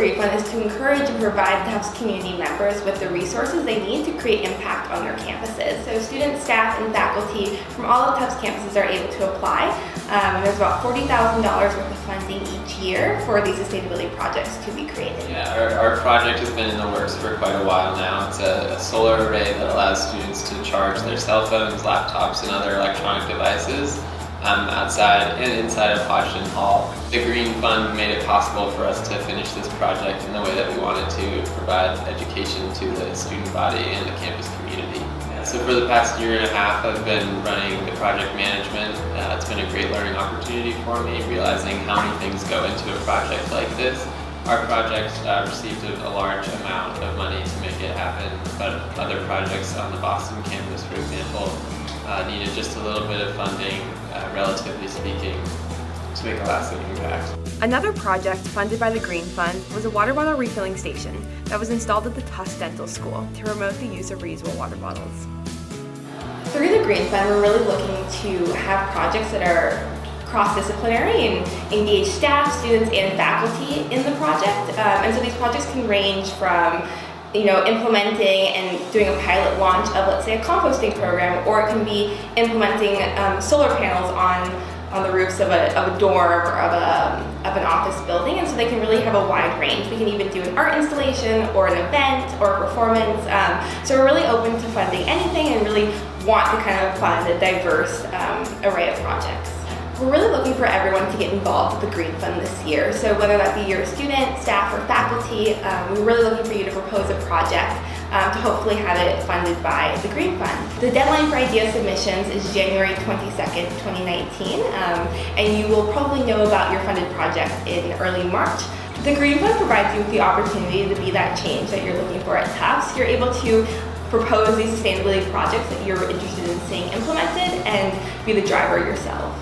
Green Fund is to encourage and provide Tufts community members with the resources they need to create impact on their campuses. So students, staff, and faculty from all of Tufts campuses are able to apply. There's about $40,000 worth of funding each year for these sustainability projects to be created. Yeah, our project has been in the works for quite a while now. It's a solar array that allows students to charge their cell phones, laptops, and other electronic devices outside and inside of Hodgson Hall. The Green Fund made it possible for us to finish this project in the way that we wanted to provide education to the student body and the campus community. So for the past year and a half, I've been running the project management. It's been a great learning opportunity for me, realizing how many things go into a project like this. Our project received a large amount of money to make it happen, but other projects on the Boston campus, for example, needed just a little bit of funding, relatively speaking, to make a lasting impact. Another project funded by the Green Fund was a water bottle refilling station that was installed at the Tufts Dental School to promote the use of reusable water bottles. Through the Green Fund, we're really looking to have projects that are cross-disciplinary and engage staff, students, and faculty in the project. And so these projects can range from implementing and doing a pilot launch of, let's say, a composting program, or it can be implementing solar panels on the roofs of a dorm or of an office building, and so they can really have a wide range. We can even do an art installation or an event or a performance. So we're really open to funding anything and really want to kind of fund a diverse array of projects. We're really looking for everyone to get involved with the Green Fund this year. So whether that be you're a student, staff, or faculty, we're really looking for you to propose a project to hopefully have it funded by the Green Fund. The deadline for idea submissions is January 22nd, 2019, and you will probably know about your funded project in early March. The Green Fund provides you with the opportunity to be that change that you're looking for at Tufts. You're able to propose these sustainability projects that you're interested in seeing implemented and be the driver yourself.